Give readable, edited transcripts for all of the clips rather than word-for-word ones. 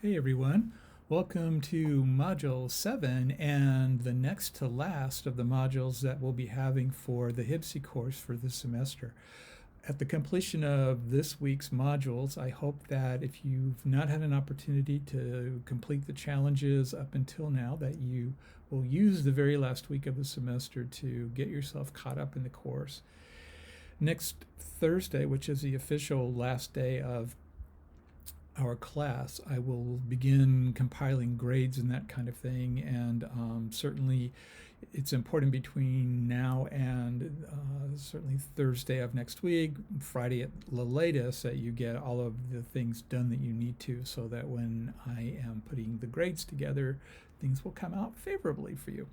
Hey everyone, welcome to Module 7 and the next to last of the modules that we'll be having for the HBSE course for this semester. At the completion of this week's modules, I hope that if you've not had an opportunity to complete the challenges up until now, that you will use the very last week of the semester to get yourself caught up in the course. Next Thursday, which is the official last day of our class, I will begin compiling grades and that kind of thing, and certainly it's important between now and certainly Thursday of next week, Friday at the latest, that you get all of the things done that you need to, so that when I am putting the grades together, things will come out favorably for you.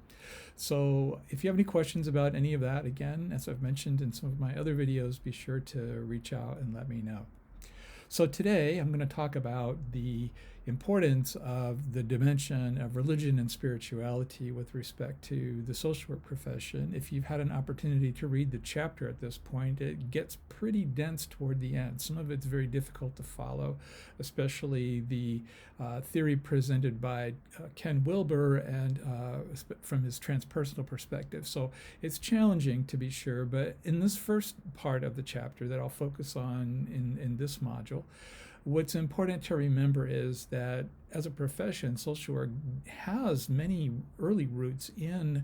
So if you have any questions about any of that, again, as I've mentioned in some of my other videos, be sure to reach out and let me know. So today I'm going to talk about the importance of the dimension of religion and spirituality with respect to the social work profession. If you've had an opportunity to read the chapter at this point, it gets pretty dense toward the end. Some of it's very difficult to follow, especially the theory presented by Ken Wilber and from his transpersonal perspective. So it's challenging, to be sure, but in this first part of the chapter that I'll focus on in this module, what's important to remember is that as a profession, social work has many early roots in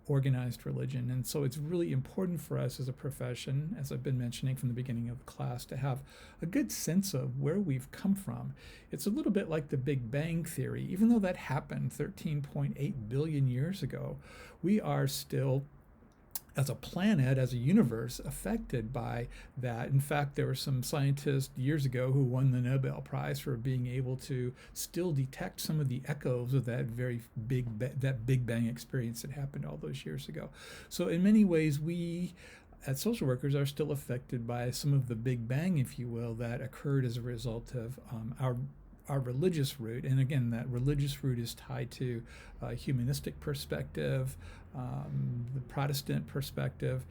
organized religion. And so it's really important for us as a profession, as I've been mentioning from the beginning of the class, to have a good sense of where we've come from. It's a little bit like the Big Bang Theory. Even though that happened 13.8 billion years ago, we are still, as a planet, as a universe, affected by that. In fact, there were some scientists years ago who won the Nobel Prize for being able to still detect some of the echoes of that very Big Bang experience that happened all those years ago. So in many ways, we as social workers are still affected by some of the Big Bang, if you will, that occurred as a result of our religious root. And again, that religious root is tied to a humanistic perspective, the Protestant perspective,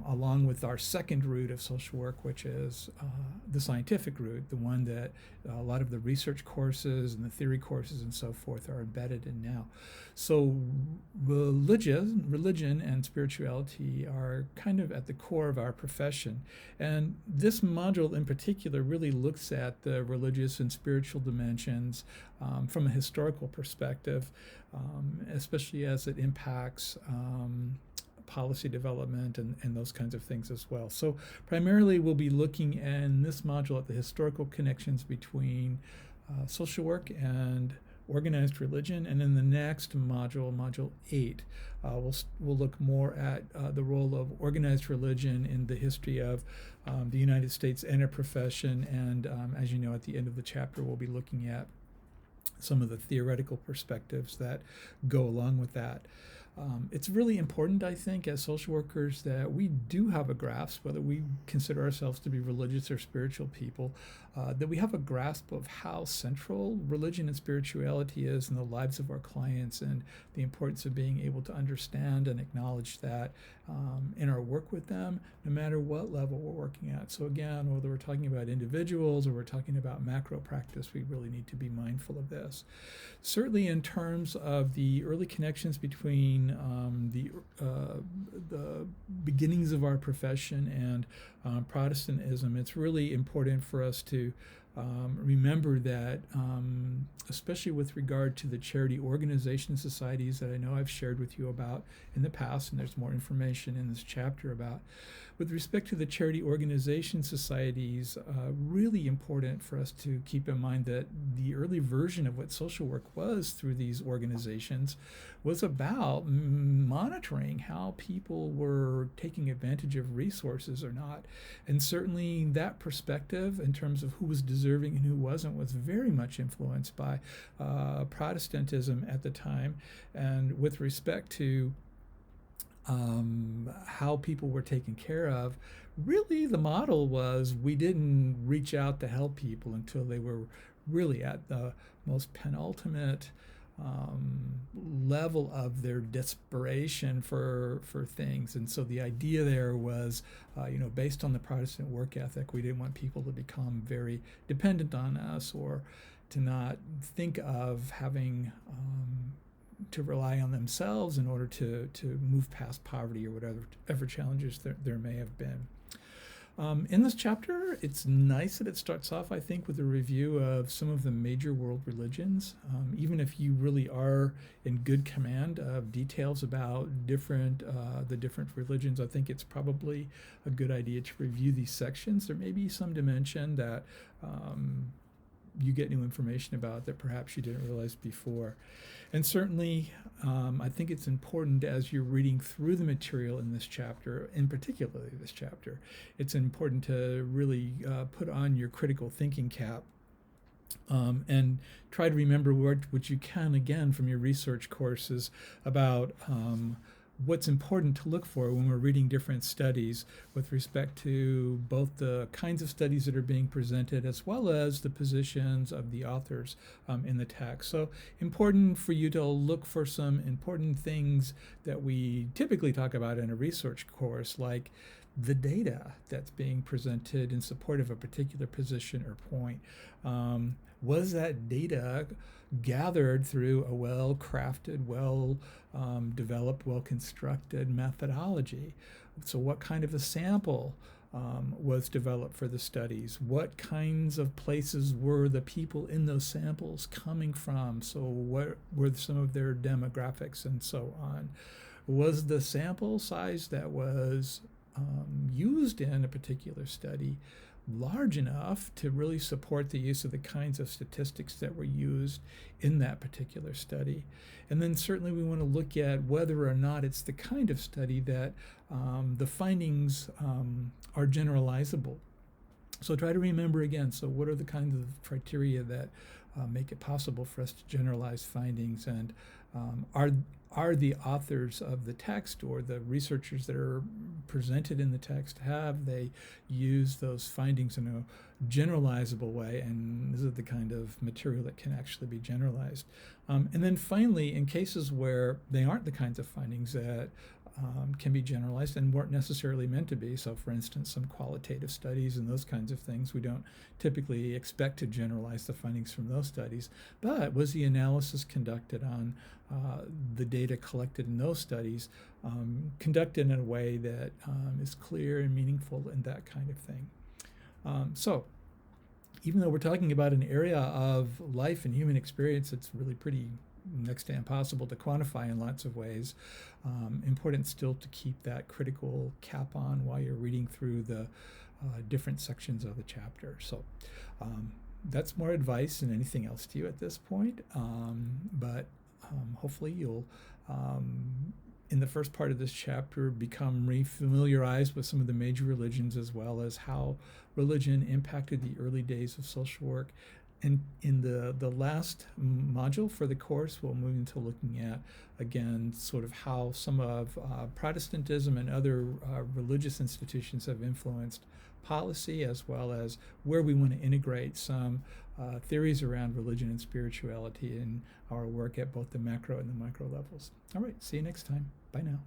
along with our second root of social work, which is the scientific root, the one that a lot of the research courses and the theory courses and so forth are embedded in now. So religion and spirituality are kind of at the core of our profession. And this module in particular really looks at the religious and spiritual dimensions from a historical perspective, especially as it impacts policy development and those kinds of things as well. So primarily we'll be looking in this module at the historical connections between social work and organized religion, and in the next module, Module 8, we'll look more at the role of organized religion in the history of the United States and our profession, and as you know, at the end of the chapter, we'll be looking at some of the theoretical perspectives that go along with that. It's really important, I think, as social workers that we do have a grasp, whether we consider ourselves to be religious or spiritual people, that we have a grasp of how central religion and spirituality is in the lives of our clients, and the importance of being able to understand and acknowledge that in our work with them, no matter what level we're working at. So again, whether we're talking about individuals or we're talking about macro practice, we really need to be mindful of this. Certainly in terms of the early connections between the beginnings of our profession and Protestantism, it's really important for us to remember that, especially with regard to the charity organization societies that I know I've shared with you about in the past, and there's more information in this chapter about, with respect to the charity organization societies, really important for us to keep in mind that the early version of what social work was through these organizations was about monitoring how people were taking advantage of resources or not. And certainly that perspective in terms of who was deserving and who wasn't was very much influenced by Protestantism at the time. And with respect to how people were taken care of, really the model was we didn't reach out to help people until they were really at the most penultimate level of their desperation for things. And so the idea there was, based on the Protestant work ethic, we didn't want people to become very dependent on us or think of having to rely on themselves in order to move past poverty or whatever challenges there may have been. In this chapter, it's nice that it starts off, I think, with a review of some of the major world religions. Even if you really are in good command of details about the different religions, I think it's probably a good idea to review these sections. There may be some dimension that you get new information about that perhaps you didn't realize before. And certainly, I think it's important as you're reading through the material in this chapter, in particularly this chapter, it's important to really put on your critical thinking cap and try to remember what you can, again, from your research courses about what's important to look for when we're reading different studies with respect to both the kinds of studies that are being presented as well as the positions of the authors in the text. So important for you to look for some important things that we typically talk about in a research course, like the data that's being presented in support of a particular position or point. Was that data gathered through a well-crafted, well-developed, well-constructed methodology? So what kind of a sample was developed for the studies? What kinds of places were the people in those samples coming from? So what were some of their demographics and so on? Was the sample size that was used in a particular study large enough to really support the use of the kinds of statistics that were used in that particular study? And then certainly we want to look at whether or not it's the kind of study that the findings are generalizable. So try to remember again, so what are the kinds of criteria that make it possible for us to generalize findings, and are the authors of the text or the researchers that are presented in the text, have they used those findings in a generalizable way, and is it the kind of material that can actually be generalized? And then finally, in cases where they aren't the kinds of findings that can be generalized and weren't necessarily meant to be, so for instance some qualitative studies and those kinds of things, we don't typically expect to generalize the findings from those studies, but was the analysis conducted on the data collected in those studies conducted in a way that is clear and meaningful and that kind of thing. So even though we're talking about an area of life and human experience that's really pretty next to impossible to quantify in lots of ways, important still to keep that critical cap on while you're reading through the different sections of the chapter. So that's more advice than anything else to you at this point, but hopefully you'll in the first part of this chapter become refamiliarized with some of the major religions, as well as how religion impacted the early days of social work. And in the last module for the course, we'll move into looking at, again, sort of how some of Protestantism and other religious institutions have influenced policy, as well as where we want to integrate some theories around religion and spirituality in our work at both the macro and the micro levels. All right, see you next time. Bye now.